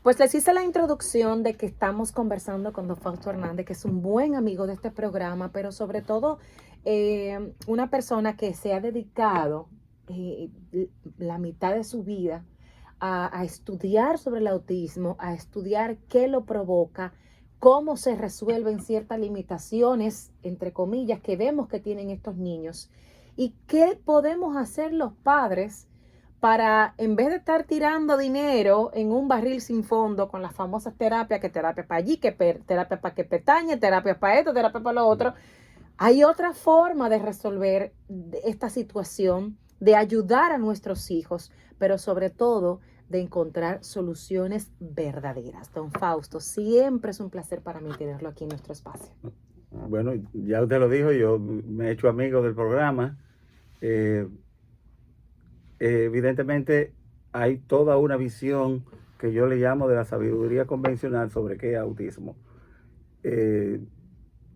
Pues les hice la introducción de que estamos conversando con don Fausto Hernández, que es un buen amigo de este programa, pero sobre todo una persona que se ha dedicado eh, la mitad de su vida a estudiar sobre el autismo, a estudiar qué lo provoca, cómo se resuelven ciertas limitaciones, entre comillas, que vemos que tienen estos niños y qué podemos hacer los padres para, en vez de estar tirando dinero en un barril sin fondo con las famosas terapias, que terapia para allí, que terapia para que pestañe, terapia para esto, terapia para lo otro, hay otra forma de resolver esta situación, de ayudar a nuestros hijos, pero sobre todo de encontrar soluciones verdaderas. Don Fausto, siempre es un placer para mí tenerlo aquí en nuestro espacio. Bueno, ya usted lo dijo, yo me he hecho amigo del programa. Eh, Evidentemente hay toda una visión que yo le llamo de la sabiduría convencional sobre qué es autismo. Eh,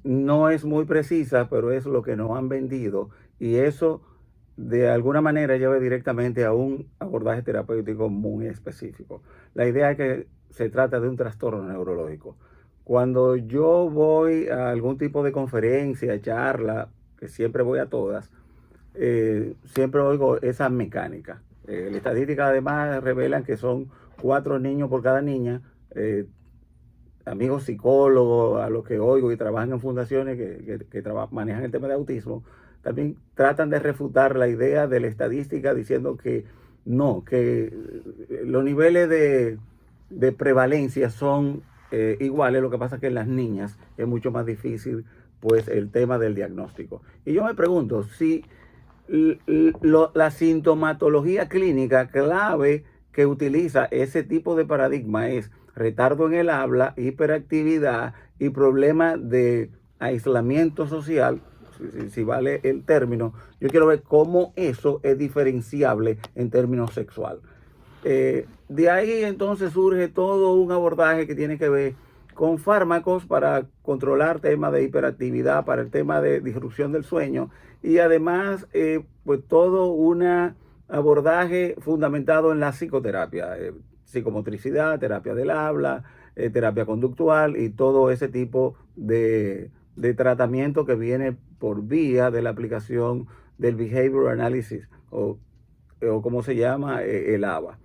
no es muy precisa, pero es lo que nos han vendido y eso de alguna manera lleva directamente a un abordaje terapéutico muy específico. La idea es que se trata de un trastorno neurológico. Cuando yo voy a algún tipo de conferencia, charla, que siempre voy a todas, siempre oigo esa mecánica. Las estadísticas además revelan que son 4 niños por cada niña. Amigos psicólogos a los que oigo y trabajan en fundaciones que manejan el tema de autismo, también tratan de refutar la idea de la estadística diciendo que no, que los niveles de prevalencia son iguales, lo que pasa es que en las niñas es mucho más difícil pues el tema del diagnóstico. Y yo me pregunto si la sintomatología clínica clave que utiliza ese tipo de paradigma es retardo en el habla, hiperactividad y problemas de aislamiento social, si vale el término. Yo quiero ver cómo eso es diferenciable en términos sexual. De ahí entonces surge todo un abordaje que tiene que ver con fármacos para controlar temas de hiperactividad, para el tema de disrupción del sueño y además pues todo un abordaje fundamentado en la psicoterapia, psicomotricidad, terapia del habla, terapia conductual y todo ese tipo de tratamiento que viene por vía de la aplicación del Behavior Analysis o como se llama, el ABA.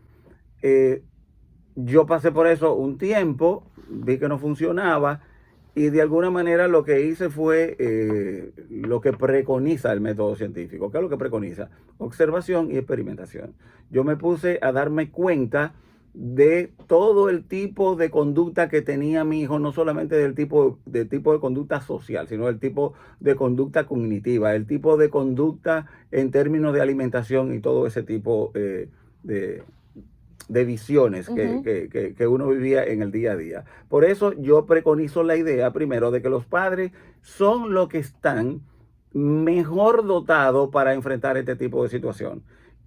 Eh, yo pasé por eso un tiempo, vi que no funcionaba y de alguna manera lo que hice fue lo que preconiza el método científico. ¿Qué es lo que preconiza? Observación y experimentación. Yo me puse a darme cuenta de todo el tipo de conducta que tenía mi hijo, no solamente del tipo de conducta social, sino del tipo de conducta cognitiva, el tipo de conducta en términos de alimentación y todo ese tipo de, de visiones que uno vivía en el día a día. Por eso yo preconizo la idea primero de que los padres son los que están mejor dotados para enfrentar este tipo de situación.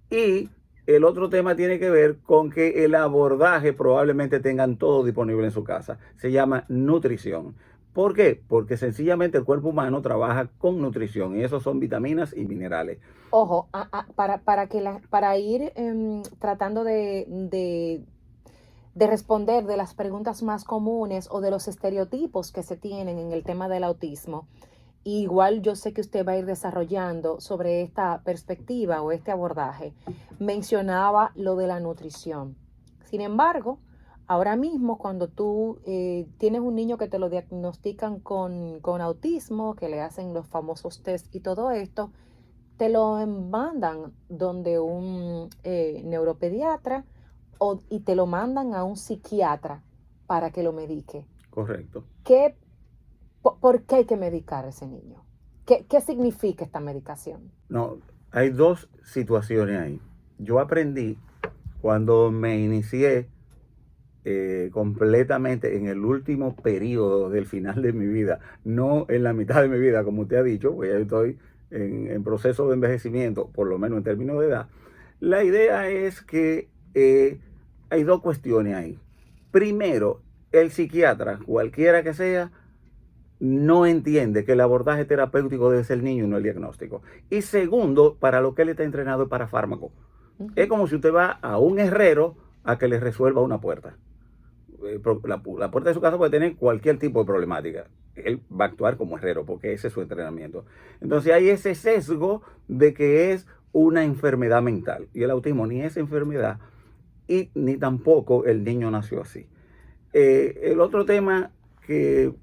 Y el otro tema tiene que ver con que el abordaje probablemente tengan todo disponible en su casa. Se llama nutrición. ¿Por qué? Porque sencillamente el cuerpo humano trabaja con nutrición y eso son vitaminas y minerales. Ojo, para ir tratando de responder de las preguntas más comunes o de los estereotipos que se tienen en el tema del autismo. Igual yo sé que usted va a ir desarrollando sobre esta perspectiva o este abordaje. Mencionaba lo de la nutrición. Sin embargo, ahora mismo cuando tú tienes un niño que te lo diagnostican con autismo, que le hacen los famosos test y todo esto, te lo mandan donde un neuropediatra y te lo mandan a un psiquiatra para que lo medique. Correcto. ¿Qué ¿Por qué hay que medicar a ese niño? ¿Qué significa esta medicación? No, hay dos situaciones ahí. Yo aprendí cuando me inicié completamente en el último periodo del final de mi vida, no en la mitad de mi vida, como usted ha dicho, pues ya estoy en proceso de envejecimiento, por lo menos en términos de edad. La idea es que hay dos cuestiones ahí. Primero, el psiquiatra, cualquiera que sea, no entiende que el abordaje terapéutico debe ser el niño y no el diagnóstico. Y segundo, para lo que él está entrenado es para fármaco. Es como si usted va a un herrero a que le resuelva una puerta. la puerta de su casa puede tener cualquier tipo de problemática. Él va a actuar como herrero porque ese es su entrenamiento. Entonces hay ese sesgo de que es una enfermedad mental. Y el autismo ni es enfermedad y ni tampoco el niño nació así. El otro tema que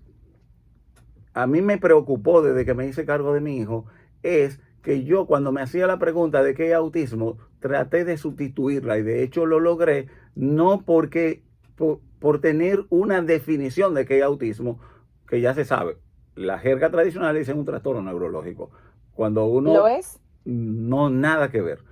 a mí me preocupó desde que me hice cargo de mi hijo es que yo cuando me hacía la pregunta de qué es autismo, traté de sustituirla y de hecho lo logré, no porque por tener una definición de qué es autismo, que ya se sabe. La jerga tradicional dice un trastorno neurológico. Cuando uno... ¿Lo es? No, nada que ver.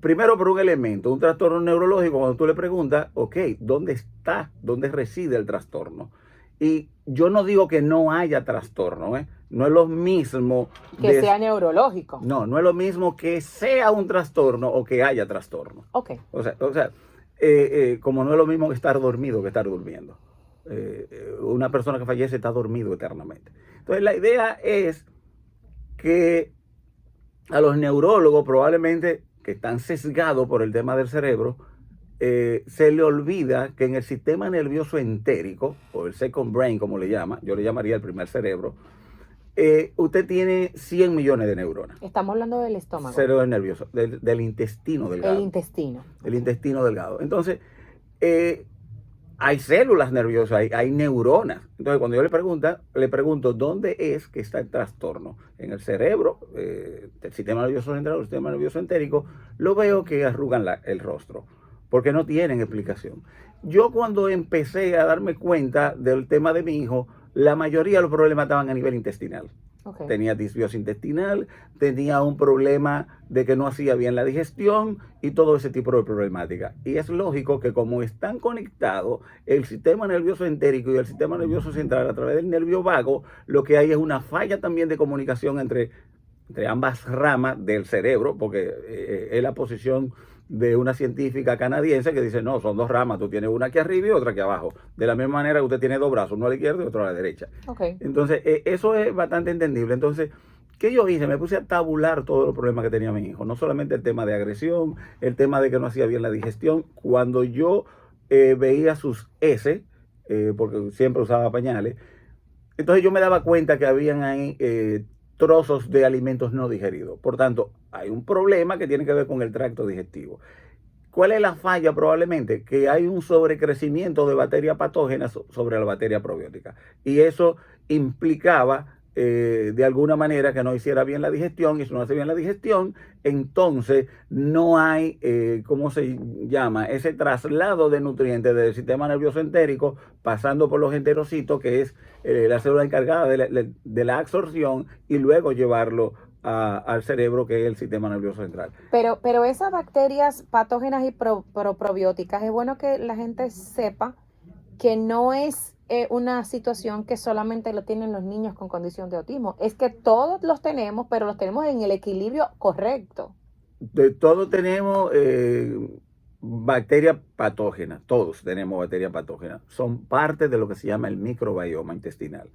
Primero por un elemento, un trastorno neurológico, cuando tú le preguntas, ok, ¿dónde está? ¿Dónde reside el trastorno? Y yo no digo que no haya trastorno, ¿eh? No es lo mismo... Que sea neurológico. No, no es lo mismo que sea un trastorno o que haya trastorno. Ok. O sea, como no es lo mismo que estar dormido que estar durmiendo. Una persona que fallece está dormido eternamente. Entonces la idea es que a los neurólogos probablemente que están sesgados por el tema del cerebro, se le olvida que en el sistema nervioso entérico, o el second brain como le llama, yo le llamaría el primer cerebro, usted tiene 100 millones de neuronas. Estamos hablando del estómago. Cerebro nervioso, del intestino delgado. El intestino. El intestino delgado. Entonces, hay células nerviosas, hay neuronas. Entonces, cuando yo le pregunto dónde es que está el trastorno, en el cerebro, el sistema nervioso central, el sistema nervioso entérico, lo veo que arrugan el rostro, porque no tienen explicación. Yo cuando empecé a darme cuenta del tema de mi hijo, la mayoría de los problemas estaban a nivel intestinal. Okay. Tenía disbiosis intestinal, tenía un problema de que no hacía bien la digestión y todo ese tipo de problemática. Y es lógico que como están conectados el sistema nervioso entérico y el sistema nervioso central a través del nervio vago, lo que hay es una falla también de comunicación entre ambas ramas del cerebro, porque es la posición de una científica canadiense que dice, no, son dos ramas, tú tienes una aquí arriba y otra aquí abajo. De la misma manera que usted tiene dos brazos, uno a la izquierda y otro a la derecha. Okay. Entonces, eso es bastante entendible. Entonces, ¿qué yo hice? Me puse a tabular todos los problemas que tenía mi hijo. No solamente el tema de agresión, el tema de que no hacía bien la digestión. Cuando yo veía sus heces, porque siempre usaba pañales, entonces yo me daba cuenta que habían ahí trozos de alimentos no digeridos. Por tanto, hay un problema que tiene que ver con el tracto digestivo. ¿Cuál es la falla? Probablemente que hay un sobrecrecimiento de bacterias patógenas sobre la bacteria probiótica. Y eso implicaba de alguna manera que no hiciera bien la digestión. Y si no hace bien la digestión, entonces no hay, ¿cómo se llama? Ese traslado de nutrientes del sistema nervioso entérico pasando por los enterocitos, que es la célula encargada de la absorción, y luego llevarlo al cerebro, que es el sistema nervioso central. Pero esas bacterias patógenas y probióticas, es bueno que la gente sepa que no es una situación que solamente lo tienen los niños con condición de autismo. Es que todos los tenemos, pero los tenemos en el equilibrio correcto. Todos tenemos bacterias patógenas, todos tenemos bacterias patógenas. Son parte de lo que se llama el microbioma intestinal.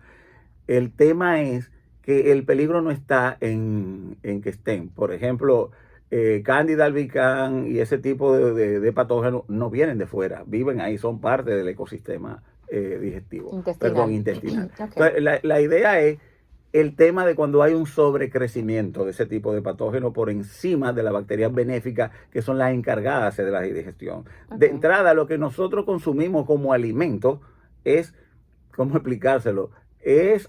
El tema es que el peligro no está en que estén. Por ejemplo, Candida albicans y ese tipo de patógenos no vienen de fuera, viven ahí, son parte del ecosistema digestivo. Intestinal. Okay. Entonces, la idea es el tema de cuando hay un sobrecrecimiento de ese tipo de patógenos por encima de las bacterias benéficas, que son las encargadas de la digestión. Okay. De entrada, lo que nosotros consumimos como alimento es, ¿cómo explicárselo? Es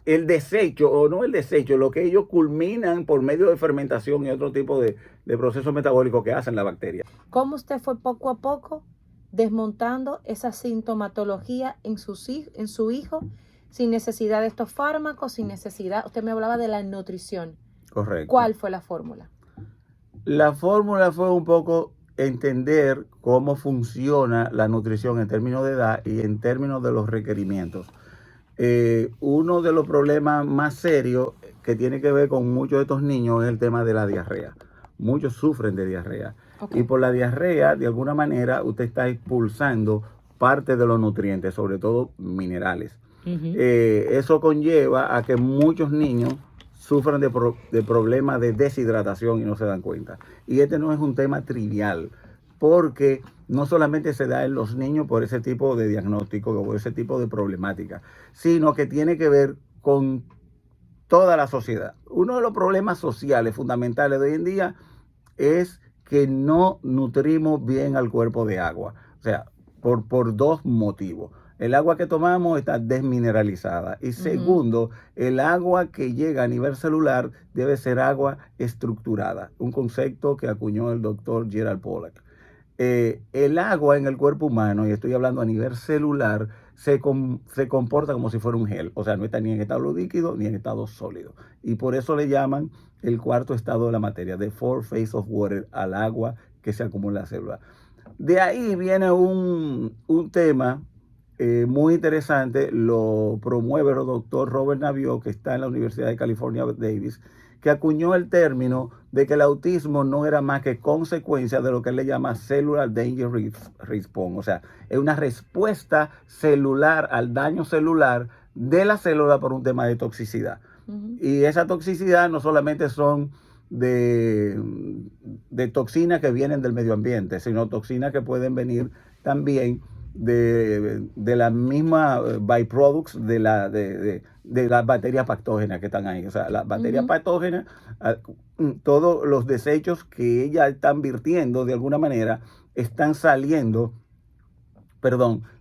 el desecho, o no el desecho, lo que ellos culminan por medio de fermentación y otro tipo de procesos metabólicos que hacen la bacteria. ¿Cómo usted fue poco a poco desmontando esa sintomatología en su hijo, sin necesidad de estos fármacos, sin necesidad? Usted me hablaba de la nutrición. Correcto. ¿Cuál fue la fórmula? La fórmula fue un poco entender cómo funciona la nutrición en términos de edad y en términos de los requerimientos. Uno de los problemas más serios que tiene que ver con muchos de estos niños es el tema de la diarrea. Muchos sufren de diarrea. Okay. Y por la diarrea, de alguna manera, usted está expulsando parte de los nutrientes, sobre todo minerales. Eso conlleva a que muchos niños sufran de problemas de deshidratación y no se dan cuenta. Y este no es un tema trivial, porque no solamente se da en los niños por ese tipo de diagnóstico o por ese tipo de problemática, sino que tiene que ver con toda la sociedad. Uno de los problemas sociales fundamentales de hoy en día es que no nutrimos bien al cuerpo de agua. O sea, por dos motivos. El agua que tomamos está desmineralizada. Y segundo, el agua que llega a nivel celular debe ser agua estructurada. Un concepto que acuñó el doctor Gerald Pollack. El agua en el cuerpo humano, y estoy hablando a nivel celular, se comporta como si fuera un gel. O sea, no está ni en estado líquido ni en estado sólido. Y por eso le llaman el cuarto estado de la materia, the fourth phase of water, al agua que se acumula en la célula. De ahí viene un tema muy interesante, lo promueve el doctor Robert Naviaux, que está en la Universidad de California, Davis, que acuñó el término de que el autismo no era más que consecuencia de lo que él le llama cellular danger response. O sea, es una respuesta celular al daño celular de la célula por un tema de toxicidad. Y esa toxicidad no solamente son de toxinas que vienen del medio ambiente, sino toxinas que pueden venir también de la misma byproducts de las bacterias patógenas que están ahí. O sea, las bacterias patógenas, todos los desechos que ellas están virtiendo de alguna manera, están saliendo,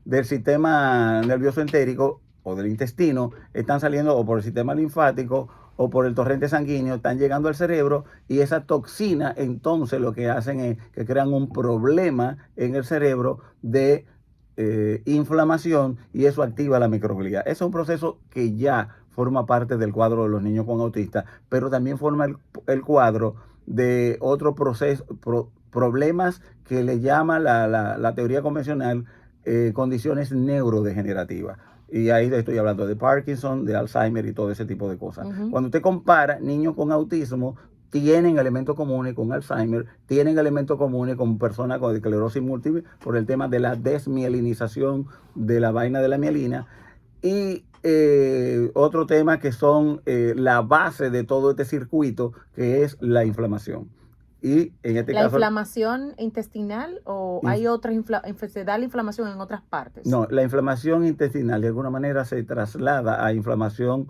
del sistema nervioso entérico o del intestino, están saliendo o por el sistema linfático o por el torrente sanguíneo, están llegando al cerebro, y esa toxina entonces lo que hacen es que crean un problema en el cerebro de inflamación, y eso activa la microglía. Ese es un proceso que ya forma parte del cuadro de los niños con autistas, pero también forma el cuadro de otro proceso, problemas que le llama la teoría convencional condiciones neurodegenerativas. Y ahí estoy hablando de Parkinson, de Alzheimer y todo ese tipo de cosas. Cuando usted compara niños con autismo, tienen elementos comunes con Alzheimer, tienen elementos comunes con personas con esclerosis múltiple por el tema de la desmielinización de la vaina de la mielina. Y otro tema que son la base de todo este circuito, que es la inflamación. Y en este caso, inflamación intestinal, o hay otra se da la inflamación en otras partes? No, la inflamación intestinal de alguna manera se traslada a inflamación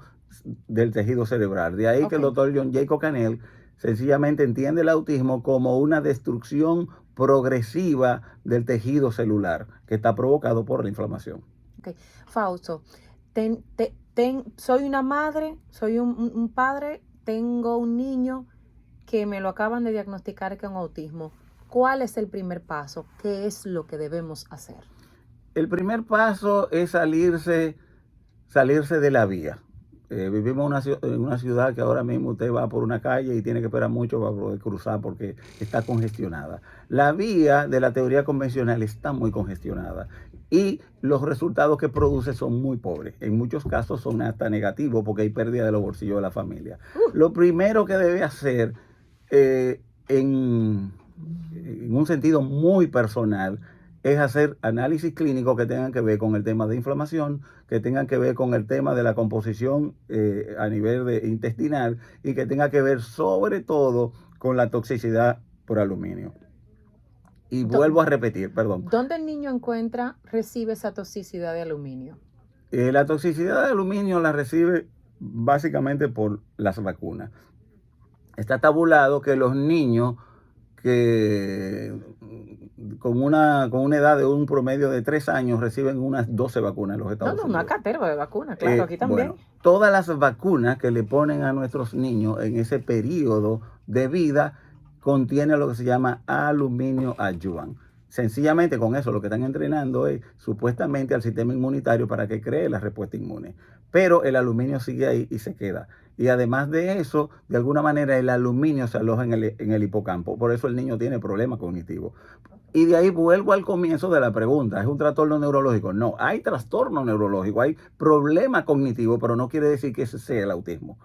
del tejido cerebral. De ahí que el doctor John Jacob Canel sencillamente entiende el autismo como una destrucción progresiva del tejido celular que está provocado por la inflamación. Fausto, soy una madre, soy un padre, tengo un niño que me lo acaban de diagnosticar con autismo. ¿Cuál es el primer paso? ¿Qué es lo que debemos hacer? El primer paso es salirse de la vía. Vivimos en una ciudad que ahora mismo usted va por una calle y tiene que esperar mucho para poder cruzar porque está congestionada. La vía de la teoría convencional está muy congestionada y los resultados que produce son muy pobres. En muchos casos son hasta negativos porque hay pérdida de los bolsillos de la familia. Lo primero que debe hacer en un sentido muy personal es hacer análisis clínicos que tengan que ver con el tema de inflamación, que tengan que ver con el tema de la composición a nivel intestinal, y que tenga que ver sobre todo con la toxicidad por aluminio. Y vuelvo a repetir, perdón. ¿Dónde el niño recibe esa toxicidad de aluminio? La toxicidad de aluminio la recibe básicamente por las vacunas. Está tabulado que los niños que con una edad de un promedio de 3 años reciben unas 12 vacunas en los Estados Unidos. Una caterva de vacunas, claro, aquí también. Bueno, todas las vacunas que le ponen a nuestros niños en ese periodo de vida contienen lo que se llama aluminio adjuvant. Sencillamente con eso lo que están entrenando es supuestamente al sistema inmunitario para que cree la respuesta inmune. Pero el aluminio sigue ahí y se queda. Y además de eso, de alguna manera el aluminio se aloja en el hipocampo. Por eso el niño tiene problemas cognitivos. Y de ahí vuelvo al comienzo de la pregunta. ¿Es un trastorno neurológico? No, hay trastorno neurológico, hay problema cognitivo, pero no quiere decir que ese sea el autismo.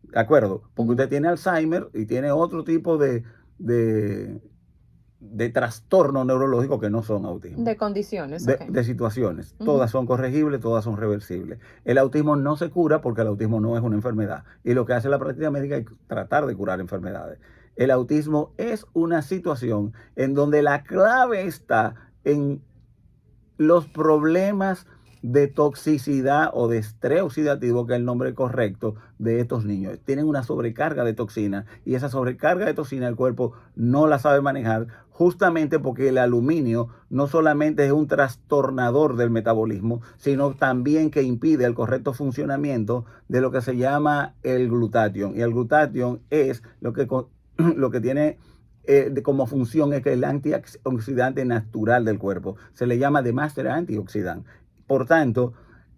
¿De acuerdo? Porque usted tiene Alzheimer y tiene otro tipo de trastorno neurológico que no son autismo. De condiciones. De situaciones. Todas son corregibles, todas son reversibles. El autismo no se cura porque el autismo no es una enfermedad. Y lo que hace la práctica médica es tratar de curar enfermedades. El autismo es una situación en donde la clave está en los problemas de toxicidad o de estrés oxidativo, que es el nombre correcto de estos niños. Tienen una sobrecarga de toxina y esa sobrecarga de toxina el cuerpo no la sabe manejar, justamente porque el aluminio no solamente es un trastornador del metabolismo, sino también que impide el correcto funcionamiento de lo que se llama el glutatión. Y el glutatión es lo que tiene como función es que el antioxidante natural del cuerpo. Se le llama de Master Antioxidant. Por tanto,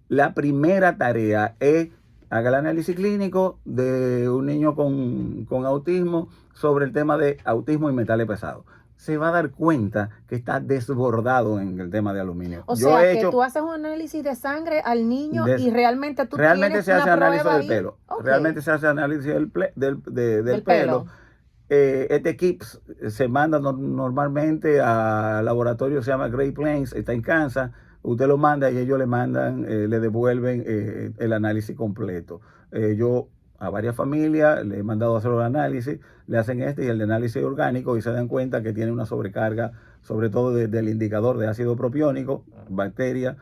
la primera tarea es haga el análisis clínico de un niño con autismo sobre el tema de autismo y metales pesados. Se va a dar cuenta que está desbordado en el tema de aluminio. O sea, que tú haces un análisis de sangre al niño y realmente tú realmente tienes se hace una análisis prueba del pelo. Okay. Realmente se hace análisis del pelo. Este kit se manda normalmente al laboratorio, se llama Great Plains, está en Kansas. Usted lo manda y ellos le mandan, le devuelven el análisis completo. Yo a varias familias le he mandado a hacer el análisis, le hacen y el de análisis orgánico y se dan cuenta que tiene una sobrecarga, sobre todo del indicador de ácido propiónico, bacteria,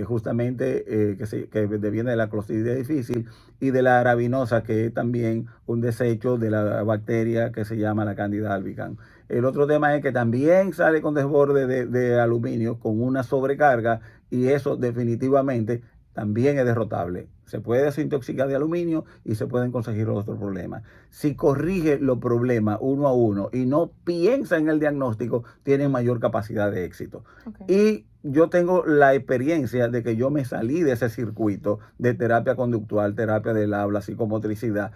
justamente que viene de la Clostridia difficile y de la arabinosa, que es también un desecho de la bacteria que se llama la Candida albicans. El otro tema es que también sale con desborde de aluminio, con una sobrecarga, y eso definitivamente también es derrotable. Se puede desintoxicar de aluminio y se pueden conseguir otros problemas. Si corrige los problemas uno a uno y no piensa en el diagnóstico, tiene mayor capacidad de éxito. Okay. Y yo tengo la experiencia de que yo me salí de ese circuito de terapia conductual, terapia del habla, psicomotricidad,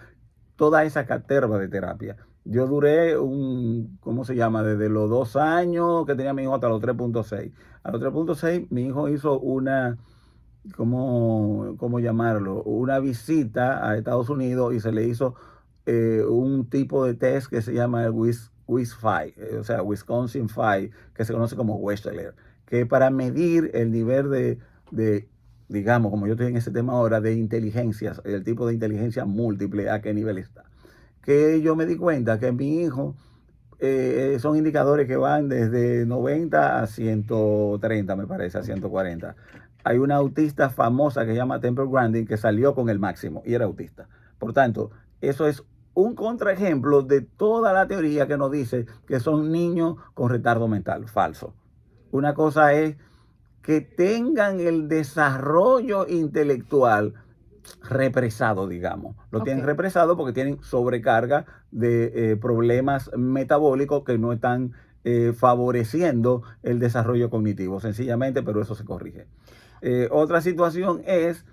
toda esa caterva de terapia. Yo duré ¿cómo se llama? Desde los 2 años que tenía mi hijo hasta los 3.6. A los 3.6 mi hijo hizo ¿cómo llamarlo? Una visita a Estados Unidos y se le hizo un tipo de test que se llama el WIS-5, o sea, Wisconsin 5, que se conoce como Wechsler, que para medir el nivel de, digamos, como yo estoy en ese tema ahora, de inteligencias, el tipo de inteligencia múltiple, a qué nivel está. Que yo me di cuenta que mi hijo son indicadores que van desde 90 a 130, me parece, a 140. Hay una autista famosa que se llama Temple Grandin que salió con el máximo y era autista. Por tanto, eso es un contraejemplo de toda la teoría que nos dice que son niños con retardo mental. Falso. Una cosa es que tengan el desarrollo intelectual represado, digamos. Lo tienen represado porque tienen sobrecarga de problemas metabólicos que no están favoreciendo el desarrollo cognitivo, sencillamente, pero eso se corrige. Otra situación es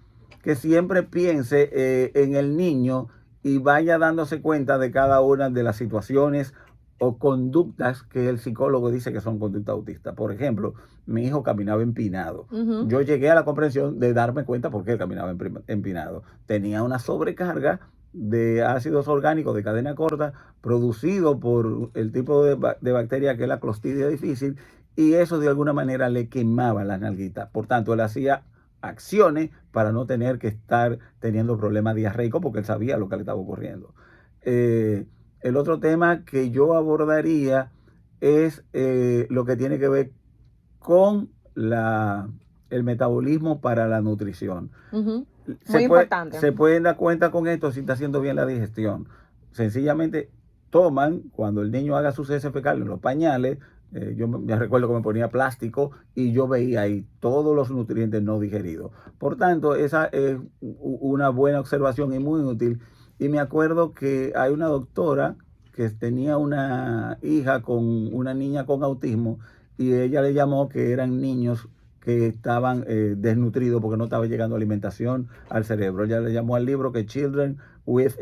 que siempre piense en el niño y vaya dándose cuenta de cada una de las situaciones o conductas que el psicólogo dice que son conductas autistas. Por ejemplo, mi hijo caminaba empinado. Yo llegué a la comprensión de darme cuenta por qué él caminaba empinado. Tenía una sobrecarga de ácidos orgánicos de cadena corta producido por el tipo de bacteria que es la Clostridia difficile, y eso de alguna manera le quemaba las nalguitas. Por tanto, él hacía acciones para no tener que estar teniendo problemas diarreicos porque él sabía lo que le estaba ocurriendo. El otro tema que yo abordaría es lo que tiene que ver con el metabolismo para la nutrición. Muy importante. Se pueden dar cuenta con esto si está haciendo bien la digestión. Sencillamente toman, cuando el niño haga sus heces fecales en los pañales, yo me recuerdo que me ponía plástico y yo veía ahí todos los nutrientes no digeridos. Por tanto, esa es una buena observación y muy útil. Y me acuerdo que hay una doctora que tenía una hija con una niña con autismo y ella le llamó que eran niños que estaban desnutridos porque no estaba llegando alimentación al cerebro. Ella le llamó al libro que Children with,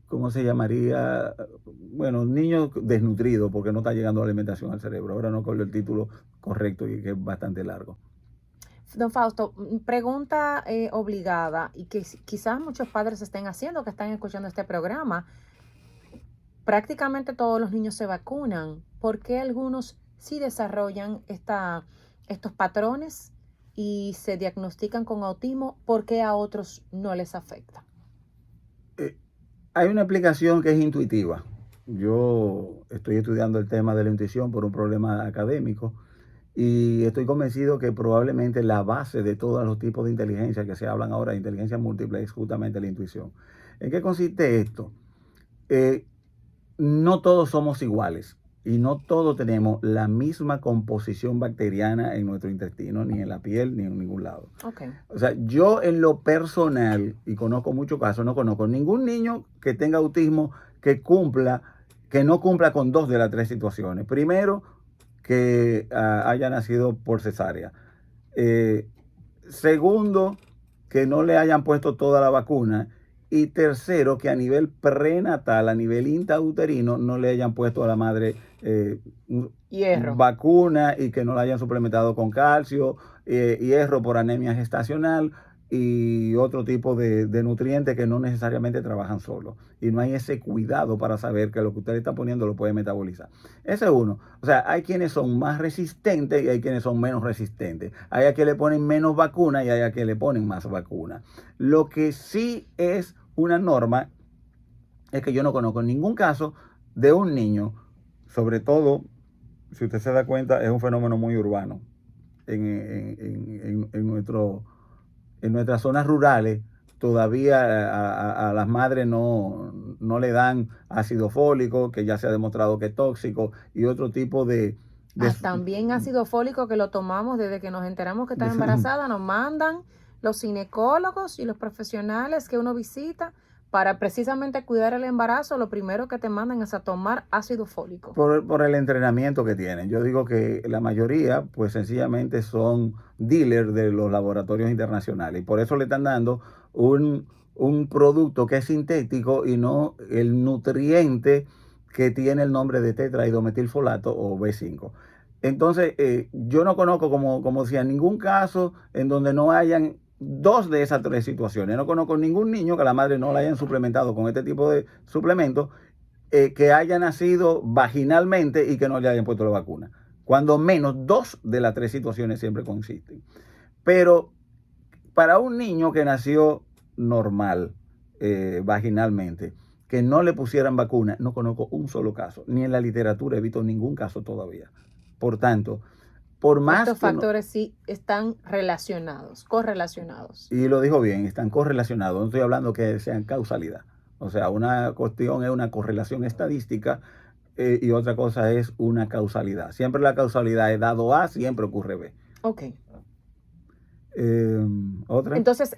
¿cómo se llamaría? Bueno, niños desnutridos porque no está llegando alimentación al cerebro. Ahora no con el título correcto y que es bastante largo. Don Fausto, pregunta obligada y que quizás muchos padres estén haciendo, que están escuchando este programa. Prácticamente todos los niños se vacunan. ¿Por qué algunos sí desarrollan estos patrones y se diagnostican con autismo? ¿Por qué a otros no les afecta? Hay una explicación que es intuitiva. yo estoy estudiando el tema de la intuición por un problema académico y estoy convencido que probablemente la base de todos los tipos de inteligencia que se hablan ahora, de inteligencia múltiple, es justamente la intuición. ¿En qué consiste esto? Eh, no todos somos iguales y no todos tenemos la misma composición bacteriana en nuestro intestino, ni en la piel, ni en ningún lado. Okay. O sea, yo en lo personal, y conozco muchos casos, no conozco ningún niño que tenga autismo que no cumpla con dos de las tres situaciones. Primero, que haya nacido por cesárea. Eh, Segundo, que no le hayan puesto toda la vacuna. Y tercero, que a nivel prenatal, a nivel intrauterino, no le hayan puesto a la madre Hierro. vacuna y que no la hayan suplementado con calcio, hierro por anemia gestacional y otro tipo de nutrientes que no necesariamente trabajan solos. Y no hay ese cuidado para saber que lo que usted le está poniendo lo puede metabolizar. Ese es uno. O sea, hay quienes son más resistentes y hay quienes son menos resistentes. Hay a quienes le ponen menos vacuna y hay a quienes le ponen más vacuna. Lo que sí es una norma es que yo no conozco ningún caso de un niño, sobre todo, si usted se da cuenta, es un fenómeno muy urbano en nuestras zonas rurales. Todavía a las madres no le dan ácido fólico, que ya se ha demostrado que es tóxico, y otro tipo También ácido fólico que lo tomamos desde que nos enteramos que está embarazada, nos mandan los ginecólogos y los profesionales que uno visita para precisamente cuidar el embarazo. Lo primero que te mandan es a tomar ácido fólico. Por el entrenamiento que tienen. Yo digo que la mayoría, pues sencillamente son dealers de los laboratorios internacionales. Y por eso le están dando un producto que es sintético y no el nutriente que tiene el nombre de tetrahidrometilfolato o B5. Entonces, yo no conozco, como decía, ningún caso en donde no hayan dos de esas tres situaciones. No conozco ningún niño que la madre no la hayan suplementado con este tipo de suplementos, que haya nacido vaginalmente y que no le hayan puesto la vacuna. Cuando menos dos de las tres situaciones siempre consisten. Pero para un niño que nació normal, vaginalmente, que no le pusieran vacuna, no conozco un solo caso. Ni en la literatura he visto ningún caso todavía. Por tanto, por más estos factores sí están relacionados, correlacionados. Y lo dijo bien, están correlacionados. No estoy hablando que sean causalidad. O sea, una cuestión es una correlación estadística, y otra cosa es una causalidad. Siempre la causalidad es dado A, siempre ocurre B. Ok. ¿Otra? Entonces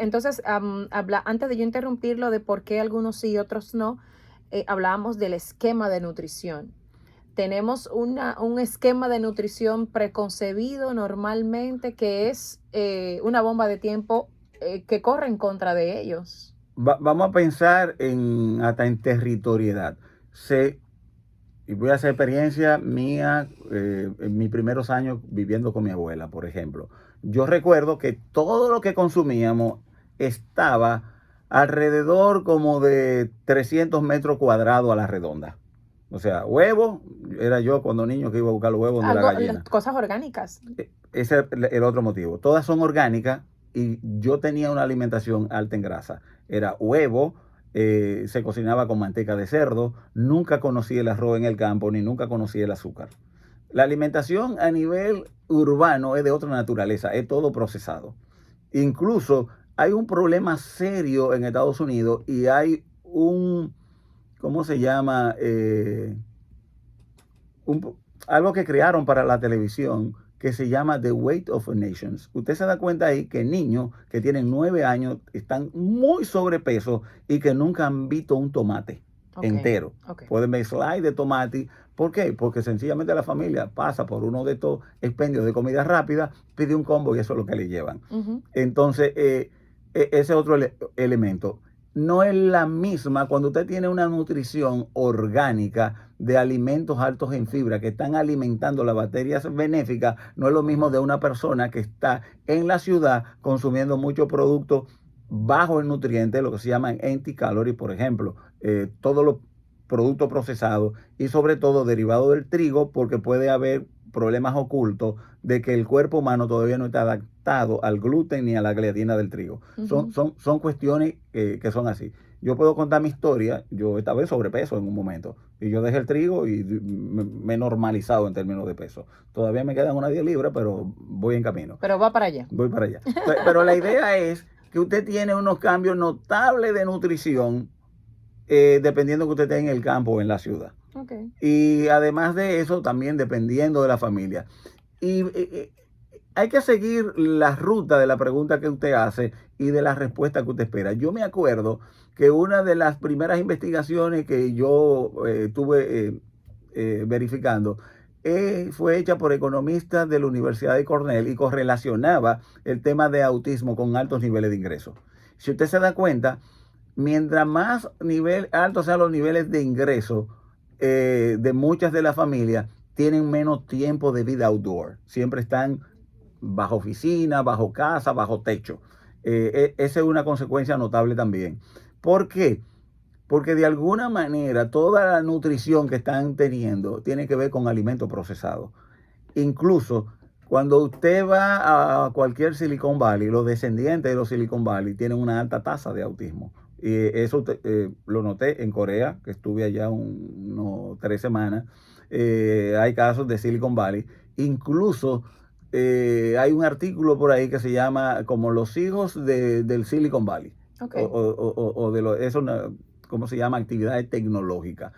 antes de yo interrumpirlo de por qué algunos sí y otros no, hablábamos del esquema de nutrición. Tenemos un esquema de nutrición preconcebido normalmente que es una bomba de tiempo que corre en contra de ellos. Vamos a pensar hasta en territorialidad. Y voy a hacer experiencia mía en mis primeros años viviendo con mi abuela, por ejemplo. Yo recuerdo que todo lo que consumíamos estaba alrededor como de 300 metros cuadrados a la redonda. O sea, huevos, era yo cuando niño que iba a buscar los huevos de la gallina. Cosas orgánicas. Ese es el otro motivo. Todas son orgánicas y yo tenía una alimentación alta en grasa. Era huevo, se cocinaba con manteca de cerdo, nunca conocí el arroz en el campo, ni nunca conocí el azúcar. La alimentación a nivel urbano es de otra naturaleza, es todo procesado. Incluso hay un problema serio en Estados Unidos y hay ¿cómo se llama? Algo que crearon para la televisión que se llama The Weight of Nations. Usted se da cuenta ahí que niños que tienen 9 años están muy sobrepeso y que nunca han visto un tomate entero. Pueden ver slide de tomate. ¿Por qué? Porque sencillamente la familia pasa por uno de estos expendios de comida rápida, pide un combo y eso es lo que le llevan. Entonces, ese es otro elemento. No es la misma cuando usted tiene una nutrición orgánica de alimentos altos en fibra que están alimentando las bacterias benéficas. No es lo mismo de una persona que está en la ciudad consumiendo muchos productos bajos en nutrientes, lo que se llaman empty calories, por ejemplo, todos los productos procesados y sobre todo derivados del trigo, porque puede haber problemas ocultos de que el cuerpo humano todavía no está adaptado al gluten ni a la gliadina del trigo. Son cuestiones que son así. Yo puedo contar mi historia. Yo estaba en sobrepeso en un momento y yo dejé el trigo y me he normalizado en términos de peso. Todavía me quedan unas 10 libras, pero voy en camino. Pero va para allá. Voy para allá. Pero la idea es que usted tiene unos cambios notables de nutrición dependiendo que usted esté en el campo o en la ciudad. Okay. Y además de eso, también dependiendo de la familia. Y hay que seguir la ruta de la pregunta que usted hace y de la respuesta que usted espera. Yo me acuerdo que una de las primeras investigaciones que yo estuve verificando fue hecha por economistas de la Universidad de Cornell y correlacionaba el tema de autismo con altos niveles de ingresos. Si usted se da cuenta, mientras más altos sean los niveles de ingreso de muchas de las familias, tienen menos tiempo de vida outdoor. Siempre están bajo oficina, bajo casa, bajo techo. Esa es una consecuencia notable también. ¿Por qué? Porque de alguna manera toda la nutrición que están teniendo tiene que ver con alimentos procesados. Incluso cuando usted va a cualquier Silicon Valley, los descendientes de los Silicon Valley tienen una alta tasa de autismo. Y eso lo noté en Corea, que estuve allá unos 3 semanas. Hay casos de Silicon Valley. Incluso hay un artículo por ahí que se llama como los hijos del Silicon Valley. Okay. O de eso, ¿cómo se llama? Actividades tecnológicas.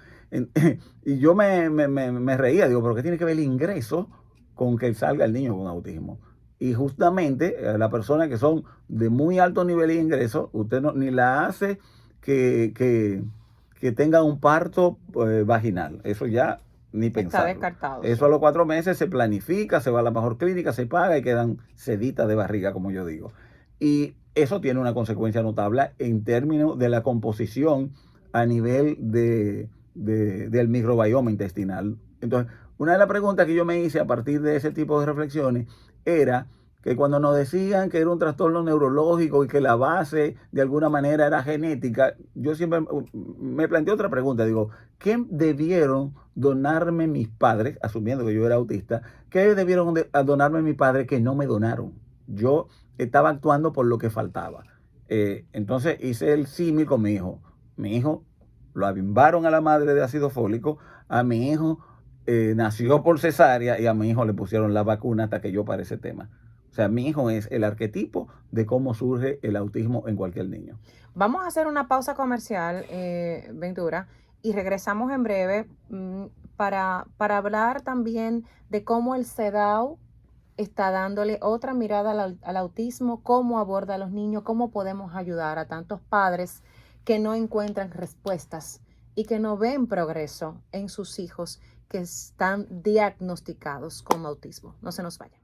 Y yo me reía, digo, ¿pero qué tiene que ver el ingreso con que salga el niño con autismo? Y justamente las personas que son de muy alto nivel de ingreso, usted ni la hace que tenga un parto vaginal. Eso ya ni pensar. Está descartado. Eso a los 4 meses se planifica, se va a la mejor clínica, se paga y quedan seditas de barriga, como yo digo. Y eso tiene una consecuencia notable en términos de la composición a nivel del microbioma intestinal. Entonces, una de las preguntas que yo me hice a partir de ese tipo de reflexiones era que cuando nos decían que era un trastorno neurológico y que la base de alguna manera era genética, yo siempre me planteé otra pregunta. Digo, ¿qué debieron donarme mis padres, asumiendo que yo era autista, qué debieron donarme mis padres que no me donaron? Yo estaba actuando por lo que faltaba. Entonces hice el símil con mi hijo. Mi hijo lo abimbaron a la madre de ácido fólico, a mi hijo nació por cesárea y a mi hijo le pusieron la vacuna hasta que yo para ese tema. O sea, mi hijo es el arquetipo de cómo surge el autismo en cualquier niño. Vamos a hacer una pausa comercial, Ventura, y regresamos en breve para hablar también de cómo el CEDAW está dándole otra mirada al autismo, cómo aborda a los niños, cómo podemos ayudar a tantos padres que no encuentran respuestas y que no ven progreso en sus hijos que están diagnosticados con autismo. No se nos vayan.